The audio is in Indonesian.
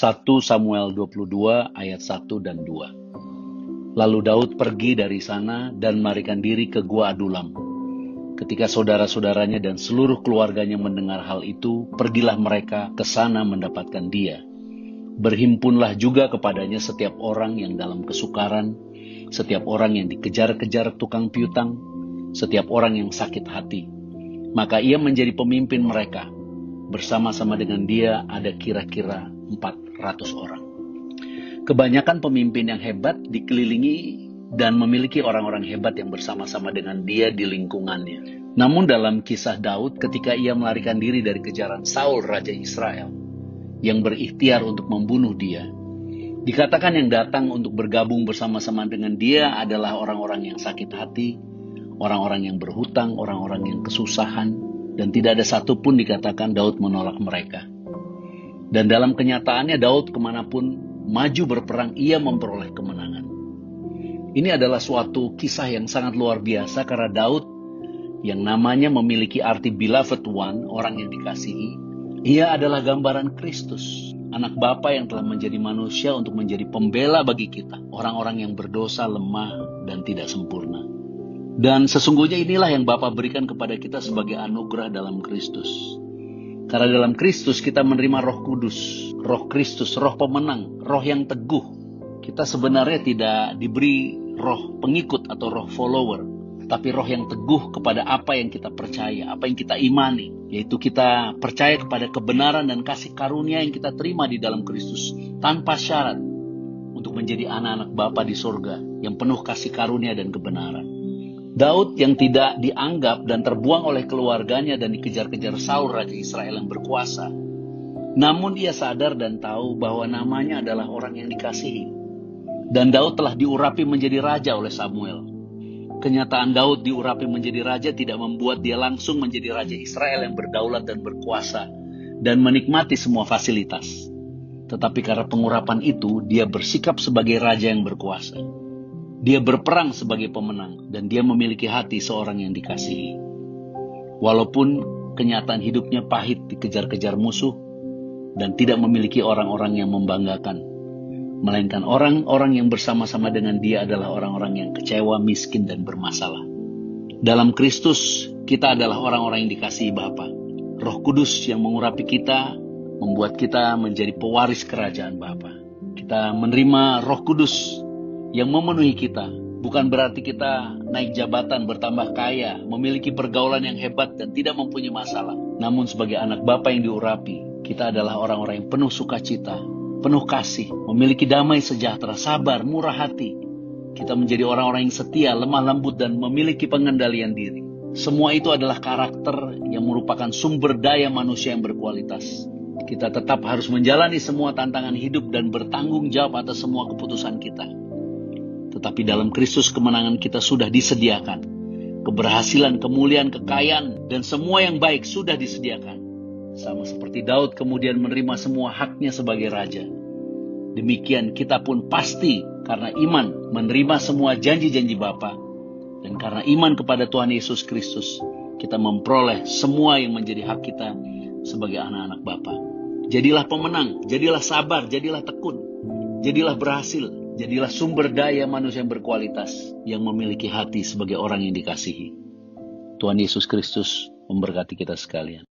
1 Samuel 22 ayat 1 dan 2. Lalu Daud pergi dari sana dan melarikan diri ke Gua Adulam. Ketika saudara-saudaranya dan seluruh keluarganya mendengar hal itu, pergilah mereka ke sana mendapatkan dia. Berhimpunlah juga kepadanya setiap orang yang dalam kesukaran, setiap orang yang dikejar-kejar tukang piutang, setiap orang yang sakit hati. Maka ia menjadi pemimpin mereka. Bersama-sama dengan dia ada kira-kira 400 orang. Kebanyakan pemimpin yang hebat dikelilingi dan memiliki orang-orang hebat yang bersama-sama dengan dia di lingkungannya. Namun dalam kisah Daud ketika ia melarikan diri dari kejaran Saul, Raja Israel, yang berikhtiar untuk membunuh dia, dikatakan yang datang untuk bergabung bersama-sama dengan dia adalah orang-orang yang sakit hati, orang-orang yang berhutang, orang-orang yang kesusahan, dan tidak ada satupun dikatakan Daud menolak mereka. Dan dalam kenyataannya Daud kemanapun maju berperang, ia memperoleh kemenangan. Ini adalah suatu kisah yang sangat luar biasa karena Daud yang namanya memiliki arti beloved one, orang yang dikasihi, ia adalah gambaran Kristus, anak Bapa yang telah menjadi manusia untuk menjadi pembela bagi kita, orang-orang yang berdosa, lemah, dan tidak sempurna. Dan sesungguhnya inilah yang Bapa berikan kepada kita sebagai anugerah dalam Kristus. Karena dalam Kristus kita menerima Roh Kudus, Roh Kristus, Roh pemenang, Roh yang teguh. Kita sebenarnya tidak diberi roh pengikut atau roh follower, tapi roh yang teguh kepada apa yang kita percaya, apa yang kita imani, yaitu kita percaya kepada kebenaran dan kasih karunia yang kita terima di dalam Kristus tanpa syarat untuk menjadi anak-anak Bapa di surga yang penuh kasih karunia dan kebenaran. Daud yang tidak dianggap dan terbuang oleh keluarganya dan dikejar-kejar Saul, Raja Israel yang berkuasa. Namun ia sadar dan tahu bahwa namanya adalah orang yang dikasihi. Dan Daud telah diurapi menjadi raja oleh Samuel. Kenyataan Daud diurapi menjadi raja tidak membuat dia langsung menjadi Raja Israel yang berdaulat dan berkuasa dan menikmati semua fasilitas. Tetapi karena pengurapan itu, dia bersikap sebagai raja yang berkuasa. Dia berperang sebagai pemenang dan dia memiliki hati seorang yang dikasihi. Walaupun kenyataan hidupnya pahit dikejar-kejar musuh dan tidak memiliki orang-orang yang membanggakan, melainkan orang-orang yang bersama-sama dengan dia adalah orang-orang yang kecewa, miskin, dan bermasalah. Dalam Kristus, kita adalah orang-orang yang dikasihi Bapa. Roh Kudus yang mengurapi kita, membuat kita menjadi pewaris kerajaan Bapa. Kita menerima Roh Kudus yang memenuhi kita. Bukan berarti kita naik jabatan, bertambah kaya, memiliki pergaulan yang hebat, dan tidak mempunyai masalah. Namun sebagai anak Bapa yang diurapi, kita adalah orang-orang yang penuh sukacita, penuh kasih, memiliki damai sejahtera, sabar, murah hati. Kita menjadi orang-orang yang setia, lemah lembut, dan memiliki pengendalian diri. Semua itu adalah karakter yang merupakan sumber daya manusia yang berkualitas. Kita tetap harus menjalani semua tantangan hidup dan bertanggung jawab atas semua keputusan kita. Tetapi dalam Kristus kemenangan kita sudah disediakan. Keberhasilan, kemuliaan, kekayaan, dan semua yang baik sudah disediakan. Sama seperti Daud kemudian menerima semua haknya sebagai raja. Demikian kita pun pasti karena iman menerima semua janji-janji Bapa. Dan karena iman kepada Tuhan Yesus Kristus, kita memperoleh semua yang menjadi hak kita sebagai anak-anak Bapa. Jadilah pemenang, jadilah sabar, jadilah tekun, jadilah berhasil. Jadilah sumber daya manusia yang berkualitas, yang memiliki hati sebagai orang yang dikasihi. Tuhan Yesus Kristus memberkati kita sekalian.